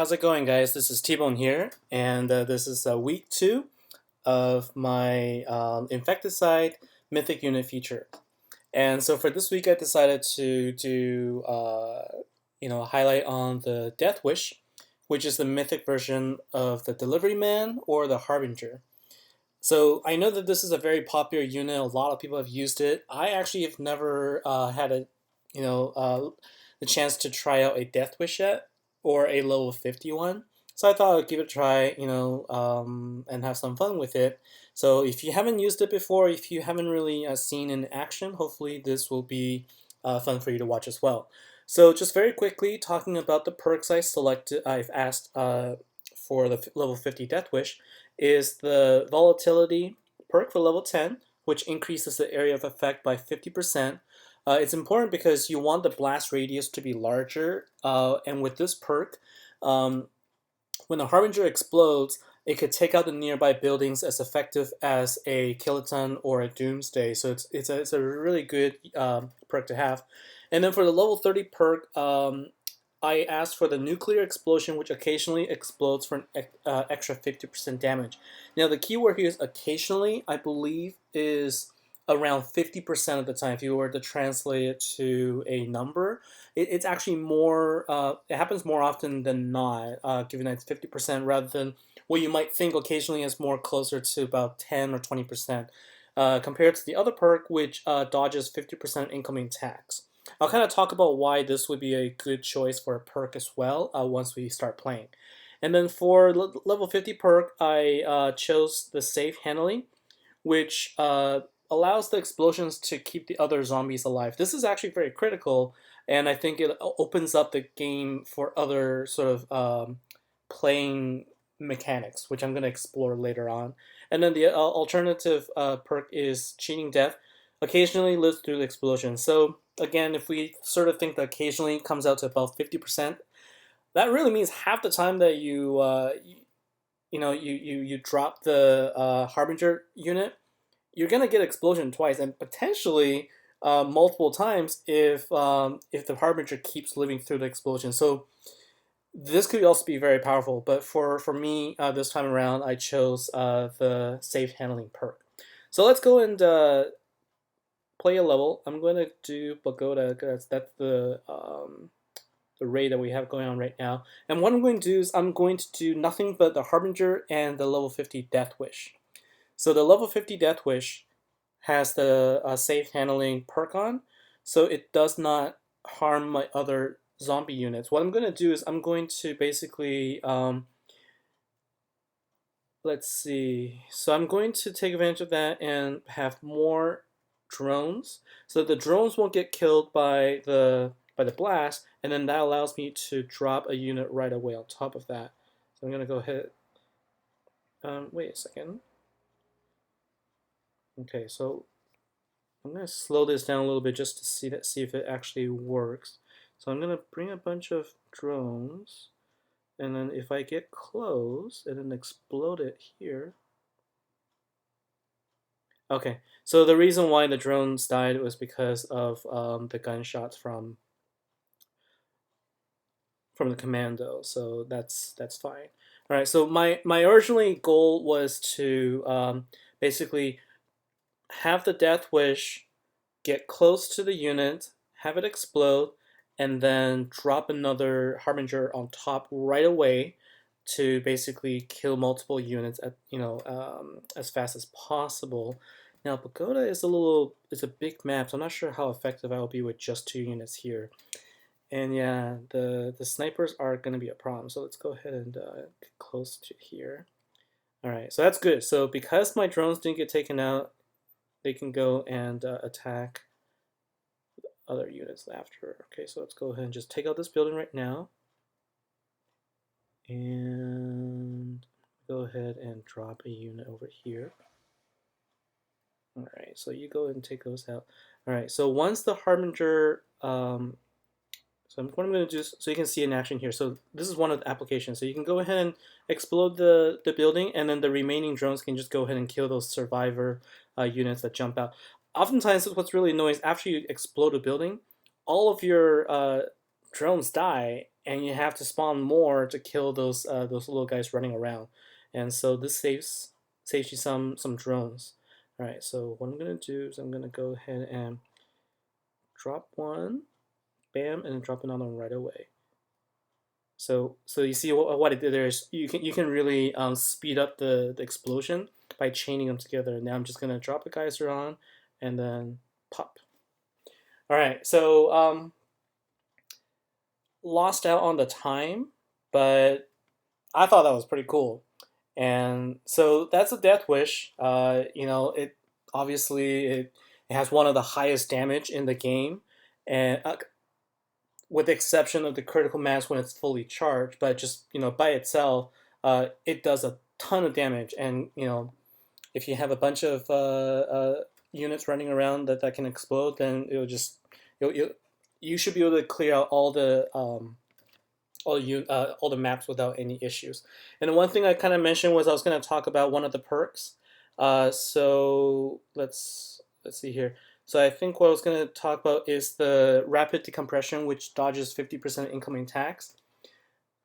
how's it going, guys? This is T-Bone here, and this is week 2 of my Infecticide Mythic unit feature. And so for this week, I decided to do, a highlight on the Deathwish, which is the Mythic version of the Delivery Man or the Harbinger. So I know that this is a very popular unit. A lot of people have used it. I actually have never had you know, uh, the chance to try out a Deathwish yet or a level 51. So I thought I'd give it a try, and have some fun with it. So if you haven't used it before, if you haven't really seen in action, hopefully this will be fun for you to watch as well. So just very quickly, talking about the perks I've asked for the level 50 Deathwish is the Volatility perk for level 10, which increases the area of effect by 50%. It's important because you want the blast radius to be larger, and with this perk, um, when the Harbinger explodes, it could take out the nearby buildings as effective as a Kiloton or a Doomsday. So it's a really good perk to have. And then for the level 30 perk, I asked for the Nuclear Explosion, which occasionally explodes for an extra 50% damage. Now the keyword here is occasionally. I believe is around 50% of the time. If you were to translate it to a number, it's actually more. It happens more often than not, given that it's 50% rather than what you might think occasionally is more closer to about 10 or 20%, compared to the other perk, which dodges 50% incoming attacks. I'll kind of talk about why this would be a good choice for a perk as well once we start playing. And then for level 50 perk, I chose the Safe Handling, which allows the explosions to keep the other zombies alive. This is actually very critical, and I think it opens up the game for other sort of playing mechanics, which I'm going to explore later on. And then the alternative perk is Cheating Death. Occasionally lives through the explosion. So again, if we sort of think that occasionally comes out to about 50%, that really means half the time that you drop the Harbinger unit, you're gonna get explosion twice and potentially multiple times if the Harbinger keeps living through the explosion. So this could also be very powerful. But for me this time around, I chose the Safe Handling perk. So let's go and play a level. I'm going to do Pagoda because that's the raid that we have going on right now. And what I'm going to do is I'm going to do nothing but the Harbinger and the level 50 Deathwish. So the level 50 Deathwish has the Safe Handling perk on, so it does not harm my other zombie units. What I'm going to do is I'm going to basically, let's see, so I'm going to take advantage of that and have more drones, so the drones won't get killed by the blast, and then that allows me to drop a unit right away on top of that. So I'm gonna go ahead. Wait a second. Okay, so I'm gonna slow this down a little bit just to see if it actually works. So I'm gonna bring a bunch of drones, and then if I get close and then explode it here. Okay, so the reason why the drones died was because of the gunshots from the commando, so that's fine. All right, so my originally goal was to basically have the Deathwish get close to the unit, have it explode, and then drop another Harbinger on top right away to basically kill multiple units at as fast as possible. Now Pagoda is a big map, so I'm not sure how effective I will be with just 2 units here. And yeah, the snipers are going to be a problem. So let's go ahead and get close to here. All right, so that's good. So because my drones didn't get taken out, they can go and attack other units after. Okay, so let's go ahead and just take out this building right now. And go ahead and drop a unit over here. All right, so you go ahead and take those out. All right, so once the Harbinger, so what I'm going to do is, so you can see in action here. So this is one of the applications. So you can go ahead and explode the building, and then the remaining drones can just go ahead and kill those survivor units that jump out. Oftentimes, what's really annoying is after you explode a building, all of your drones die, and you have to spawn more to kill those little guys running around. And so this saves you some drones. All right, so what I'm gonna do is I'm gonna go ahead and drop one, bam, and drop another one right away. So you see what it did there is you can really speed up the explosion by chaining them together. Now I'm just gonna drop a geyser on, and then pop. All right, so lost out on the time, but I thought that was pretty cool. And so that's a Deathwish. It obviously it has one of the highest damage in the game, and with the exception of the critical mass when it's fully charged. But just by itself, it does a ton of damage. And if you have a bunch of units running around that can explode, then you should be able to clear out all the maps without any issues. And the one thing I kind of mentioned was I was going to talk about one of the perks. So let's see here. So I think what I was going to talk about is the rapid decompression, which dodges 50% incoming attacks.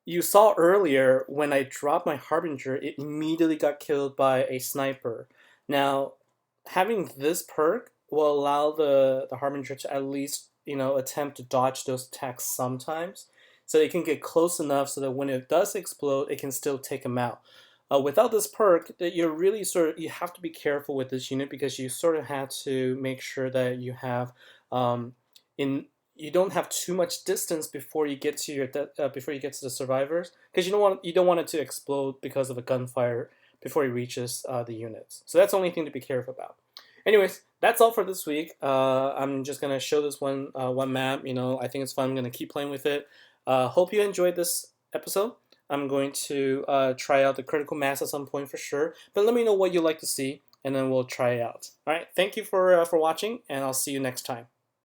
You saw earlier when I dropped my Harbinger, it immediately got killed by a sniper. Now, having this perk will allow the Harbinger to at least attempt to dodge those attacks sometimes, so it can get close enough so that when it does explode, it can still take them out. Without this perk, you're really you have to be careful with this unit, because you sort of have to make sure that you have you don't have too much distance before you get to the survivors, because you don't want it to explode because of a gunfire before it reaches the units. So that's the only thing to be careful about. Anyways, that's all for this week. I'm just gonna show this one map. I think it's fun. I'm gonna keep playing with it. Hope you enjoyed this episode. I'm going to try out the critical mass at some point for sure. But let me know what you'd like to see, and then we'll try it out. All right. Thank you for watching, and I'll see you next time.